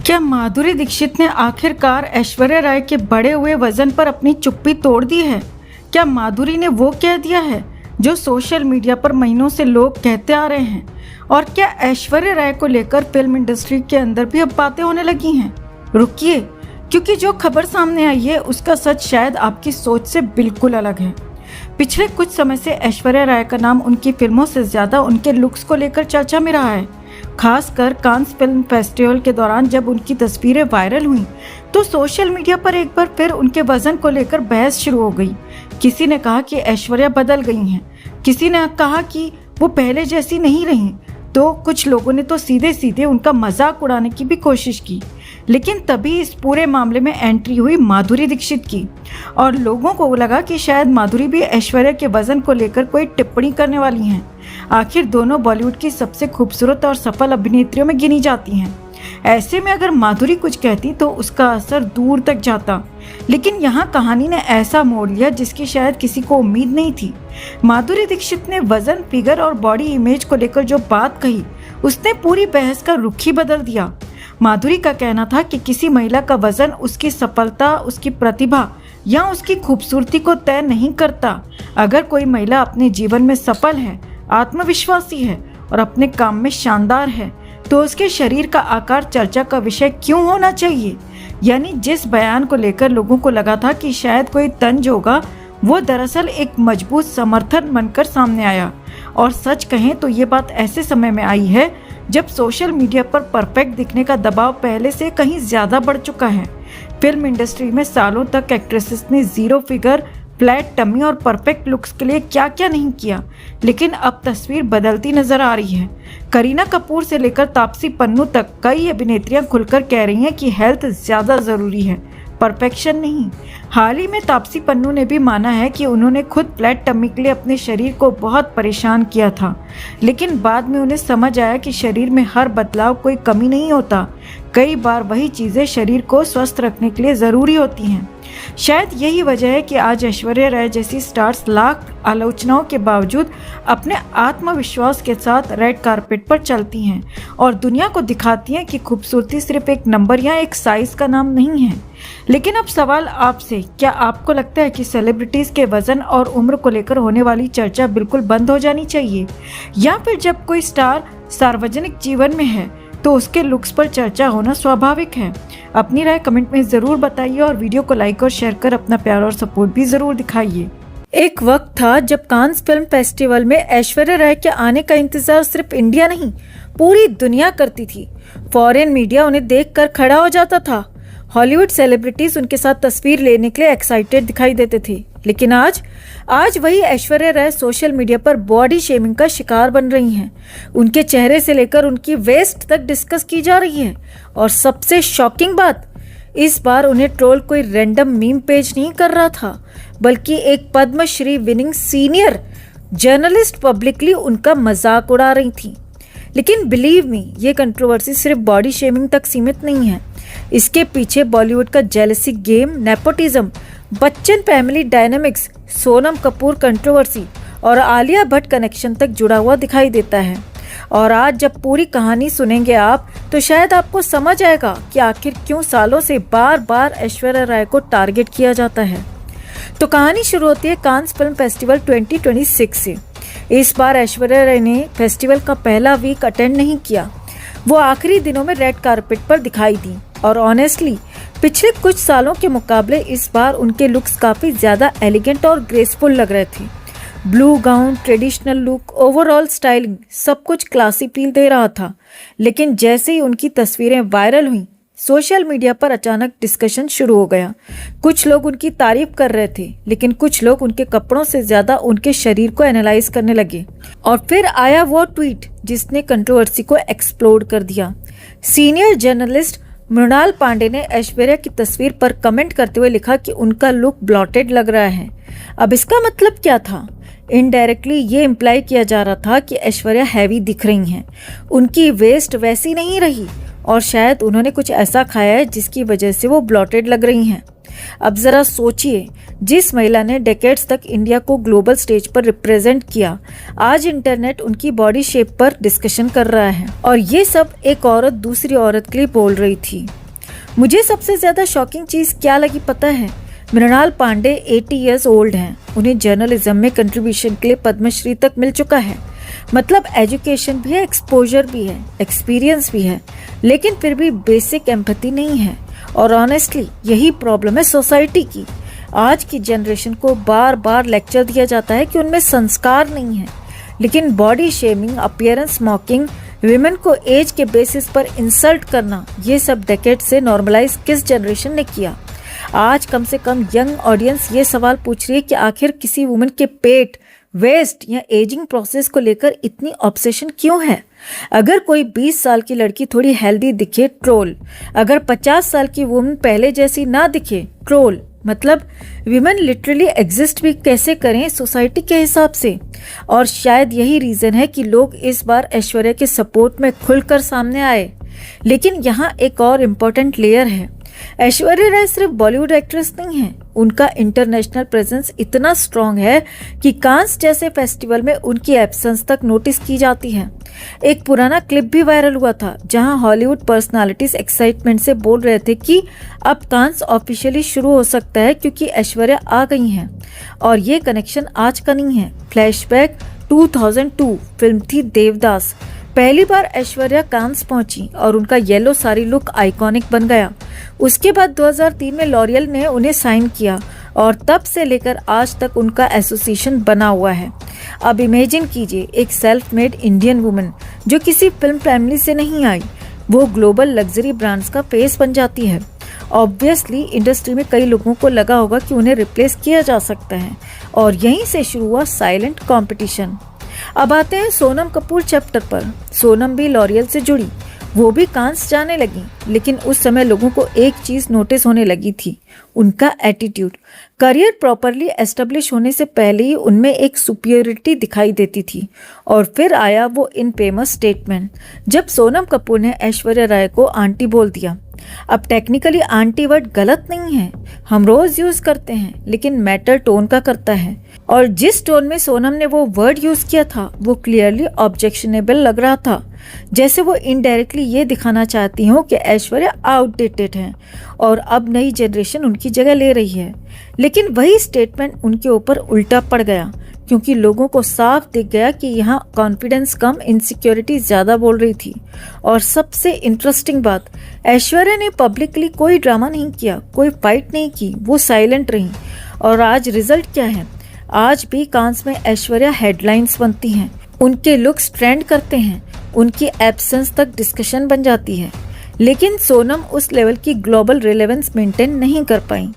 क्या माधुरी दीक्षित ने आखिरकार ऐश्वर्या राय के बढ़े हुए वजन पर अपनी चुप्पी तोड़ दी है? क्या माधुरी ने वो कह दिया है जो सोशल मीडिया पर महीनों से लोग कहते आ रहे हैं? और क्या ऐश्वर्या राय को लेकर फिल्म इंडस्ट्री के अंदर भी अब बातें होने लगी हैं? रुकिए, क्योंकि जो खबर सामने आई है उसका सच शायद आपकी सोच से बिल्कुल अलग है। पिछले कुछ समय से ऐश्वर्या राय का नाम उनकी फिल्मों से ज़्यादा उनके लुक्स को लेकर चर्चा में रहा है। खासकर कांस फिल्म फेस्टिवल के दौरान जब उनकी तस्वीरें वायरल हुईं, तो सोशल मीडिया पर एक बार फिर उनके वजन को लेकर बहस शुरू हो गई। किसी ने कहा कि ऐश्वर्या बदल गई हैं, किसी ने कहा कि वो पहले जैसी नहीं रहीं, तो कुछ लोगों ने तो सीधे सीधे उनका मजाक उड़ाने की भी कोशिश की। लेकिन तभी इस पूरे मामले में एंट्री हुई माधुरी दीक्षित की, और लोगों को लगा कि शायद माधुरी भी ऐश्वर्या के वजन को लेकर कोई टिप्पणी करने वाली हैं। आखिर दोनों बॉलीवुड की सबसे खूबसूरत और सफल अभिनेत्रियों में गिनी जाती हैं। ऐसे में अगर माधुरी कुछ कहती तो उसका असर दूर तक जाता। लेकिन यहाँ कहानी ने ऐसा मोड़ लिया जिसकी शायद किसी को उम्मीद नहीं थी। माधुरी दीक्षित ने वजन, फिगर और बॉडी इमेज को लेकर जो बात कही, उसने पूरी बहस का रुख ही बदल दिया। माधुरी का कहना था कि किसी महिला का वजन उसकी सफलता, उसकी प्रतिभा या उसकी खूबसूरती को तय नहीं करता। अगर कोई महिला अपने जीवन में सफल है, आत्मविश्वासी है और अपने काम में शानदार है, तो उसके शरीर का आकार चर्चा का विषय क्यों होना चाहिए? यानी जिस बयान को लेकर लोगों को लगा था कि शायद कोई तंज होगा, वो दरअसल एक मजबूत समर्थन बनकर सामने आया। और सच कहें तो ये बात ऐसे समय में आई है जब सोशल मीडिया पर परफेक्ट दिखने का दबाव पहले से कहीं ज़्यादा बढ़ चुका है। फिल्म इंडस्ट्री में सालों तक एक्ट्रेसेस ने जीरो फिगर, फ्लैट टमी और परफेक्ट लुक्स के लिए क्या क्या नहीं किया, लेकिन अब तस्वीर बदलती नजर आ रही है। करीना कपूर से लेकर तापसी पन्नू तक कई अभिनेत्रियां खुलकर कह रही हैं कि हेल्थ ज़्यादा ज़रूरी है, परफेक्शन नहीं। हाल ही में तापसी पन्नू ने भी माना है कि उन्होंने खुद फ्लैट टमी के लिए अपने शरीर को बहुत परेशान किया था, लेकिन बाद में उन्हें समझ आया कि शरीर में हर बदलाव कोई कमी नहीं होता। कई बार वही चीज़ें शरीर को स्वस्थ रखने के लिए ज़रूरी होती हैं। शायद यही वजह है कि आज ऐश्वर्या राय जैसी स्टार्स लाख आलोचनाओं के बावजूद अपने आत्मविश्वास के साथ रेड कारपेट पर चलती हैं और दुनिया को दिखाती हैं कि खूबसूरती सिर्फ एक नंबर या एक साइज का नाम नहीं है। लेकिन अब सवाल आपसे, क्या आपको लगता है कि सेलिब्रिटीज़ के वजन और उम्र को लेकर होने वाली चर्चा बिल्कुल बंद हो जानी चाहिए, या फिर जब कोई स्टार सार्वजनिक जीवन में है तो उसके लुक्स पर चर्चा होना स्वाभाविक है? अपनी राय कमेंट में ज़रूर बताइए और वीडियो को लाइक और शेयर कर अपना प्यार और सपोर्ट भी ज़रूर दिखाइए। एक वक्त था जब कांस फिल्म फेस्टिवल में ऐश्वर्या राय के आने का इंतजार सिर्फ इंडिया नहीं, पूरी दुनिया करती थी। फॉरेन मीडिया उन्हें देखकर खड़ा हो जाता था। हॉलीवुड सेलिब्रिटीज उनके साथ तस्वीर लेने के लिए एक्साइटेड दिखाई देते थे। लेकिन आज वही ऐश्वर्या राय सोशल मीडिया पर बॉडी शेमिंग का शिकार बन रही हैं। उनके चेहरे से लेकर उनकी वेस्ट तक डिस्कस की जा रही है। और सबसे शॉकिंग बात, इस बार उन्हें ट्रोल कोई रैंडम मीम पेज नहीं कर रहा था, बल्कि एक Padma Shri winning senior journalist publicly उनका मजाक उड़ा रही थी। लेकिन बिलीव मी, ये कंट्रोवर्सी सिर्फ बॉडी शेमिंग तक सीमित नहीं है। इसके पीछे बॉलीवुड का jealousy game, nepotism, Bachchan family dynamics, Sonam Kapoor controversy और आलिया भट्ट कनेक्शन तक जुड़ा हुआ दिखाई देता है। और आज जब पूरी कहानी सुनेंगे आप, तो शायद आपको समझ आएगा कि आखिर क्यों सालों से बार बार ऐश्वर्या राय को टारगेट किया जाता है। तो कहानी शुरू होती है कांस फिल्म फेस्टिवल 2026 से। इस बार ऐश्वर्या राय ने फेस्टिवल का पहला वीक अटेंड नहीं किया। वो आखिरी दिनों में रेड कारपेट पर दिखाई दी और ऑनेस्टली पिछले कुछ सालों के मुकाबले इस बार उनके लुक्स काफ़ी ज़्यादा एलिगेंट और ग्रेसफुल लग रहे थे। Blue gown, traditional look, overall styling, सब कुछ क्लासी फील दे रहा था। लेकिन जैसे ही उनकी तस्वीरें वायरल हुई, सोशल मीडिया पर अचानक डिस्कशन शुरू हो गया। कुछ लोग उनकी तारीफ कर रहे थे, लेकिन कुछ लोग उनके कपड़ों से ज्यादा उनके शरीर को एनालाइज करने लगे। और फिर आया वो ट्वीट जिसने कंट्रोवर्सी को एक्सप्लोड कर दिया। सीनियर जर्नलिस्ट मृणाल पांडे ने ऐश्वर्या की तस्वीर पर कमेंट करते हुए लिखा कि उनका लुक ब्लॉटेड लग रहा है। अब इसका मतलब क्या था? इनडायरेक्टली ये इम्प्लाई किया जा रहा था कि ऐश्वर्या हैवी दिख रही हैं, उनकी वेस्ट वैसी नहीं रही और शायद उन्होंने कुछ ऐसा खाया है जिसकी वजह से वो ब्लॉटेड लग रही हैं। अब जरा सोचिए, जिस महिला ने डेकेड्स तक इंडिया को ग्लोबल स्टेज पर रिप्रेजेंट किया, आज इंटरनेट उनकी बॉडी शेप पर डिस्कशन कर रहा है, और ये सब एक औरत दूसरी औरत के लिए बोल रही थी। मुझे सबसे ज्यादा शॉकिंग चीज क्या लगी पता है? मृणाल पांडे 80 ईयर्स ओल्ड हैं। उन्हें जर्नलिज्म में कंट्रीब्यूशन के लिए पद्मश्री तक मिल चुका है। मतलब एजुकेशन भी है, एक्सपोजर भी है, एक्सपीरियंस भी है, लेकिन फिर भी बेसिक एम्पैथी नहीं है। और ऑनेस्टली यही प्रॉब्लम है सोसाइटी की। आज की जनरेशन को बार बार लेक्चर दिया जाता है कि उनमें संस्कार नहीं है, लेकिन बॉडी शेमिंग, अपीयरेंस मॉकिंग, विमेन को एज के बेसिस पर इंसल्ट करना, ये सब डेकेड से नॉर्मलाइज किस जनरेशन ने किया? आज कम से कम यंग ऑडियंस ये सवाल पूछ रही है कि आखिर किसी वुमेन के पेट, वेस्ट या एजिंग प्रोसेस को लेकर इतनी ऑब्सेशन क्यों है? अगर कोई 20 साल की लड़की थोड़ी हेल्दी दिखे, ट्रोल। अगर 50 साल की वुमेन पहले जैसी ना दिखे, ट्रोल। मतलब विमेन लिटरली एग्जिस्ट भी कैसे करें सोसाइटी के हिसाब से? और शायद यही रीजन है कि लोग इस बार ऐश्वर्या के सपोर्ट में खुलकर सामने आए। लेकिन यहाँ एक और इम्पोर्टेंट लेयर है। ऐश्वर्या राय सिर्फ बॉलीवुड एक्ट्रेस नहीं है, उनका इंटरनेशनल प्रेजेंस इतना स्ट्रॉन्ग है कि कांस जैसे फेस्टिवल में उनकी एब्सेंस तक नोटिस की जाती है। एक पुराना क्लिप भी वायरल हुआ था जहां हॉलीवुड पर्सनालिटीज एक्साइटमेंट से बोल रहे थे कि अब कांस ऑफिशियली शुरू हो सकता है क्योंकि ऐश्वर्या आ गई हैं। और ये कनेक्शन आज का नहीं है। फ्लैशबैक 2002 फिल्म थी देवदास। पहली ऐश्वर्या ऐश्वर्या कांस पहुंची और उनका येलो साड़ी लुक आइकॉनिक बन गया। उसके बाद 2003 में लॉरियल ने उन्हें साइन किया और तब से लेकर आज तक उनका एसोसिएशन बना हुआ है। अब इमेजिन कीजिए, एक सेल्फ मेड इंडियन वुमेन जो किसी फिल्म फैमिली से नहीं आई, वो ग्लोबल लग्जरी ब्रांड्स का फेस बन जाती है। ऑब्वियसली इंडस्ट्री में कई लोगों को लगा होगा कि उन्हें रिप्लेस किया जा सकता है, और यहीं से शुरू हुआ साइलेंट कंपटीशन। अब आते हैं सोनम कपूर चैप्टर पर। सोनम भी लॉरियल से जुड़ी, वो भी कांस जाने लगी, लेकिन उस समय लोगों को एक चीज नोटिस होने लगी थी, उनका एटीट्यूड। करियर प्रॉपरली एस्टेब्लिश होने से पहले ही उनमें एक सुपीरियरिटी दिखाई देती थी। और फिर आया वो इनफेमस स्टेटमेंट जब सोनम कपूर ने ऐश्वर्या राय को आंटी बोल दिया। अब टेक्निकली आंटी वर्ड गलत नहीं है, हम रोज यूज करते हैं, लेकिन मैटर टोन का करता है। और जिस टोन में सोनम ने वो वर्ड यूज किया था वो क्लियरली ऑब्जेक्शनेबल लग रहा था, जैसे वो इनडायरेक्टली ये दिखाना चाहती हो कि ऐश्वर्या आउटडेटेड है और अब नई जनरेशन उनकी जगह ले रही है। लेकिन वही स्टेटमेंट उनके ऊपर उल्टा पड़ गया, क्योंकि लोगों को साफ दिख गया कि यहाँ कॉन्फिडेंस कम, इनसिक्योरिटी ज्यादा बोल रही थी। और सबसे इंटरेस्टिंग बात, ऐश्वर्या ने पब्लिकली कोई ड्रामा नहीं किया, कोई फाइट नहीं की, वो साइलेंट रही। और आज रिजल्ट क्या है? आज भी कांस में ऐश्वर्या हेडलाइंस बनती हैं, उनके लुक्स ट्रेंड करते हैं, उनकी एब्सेंस तक डिस्कशन बन जाती है। लेकिन सोनम उस लेवल की ग्लोबल रिलेवेंस मेंटेन नहीं कर पाई।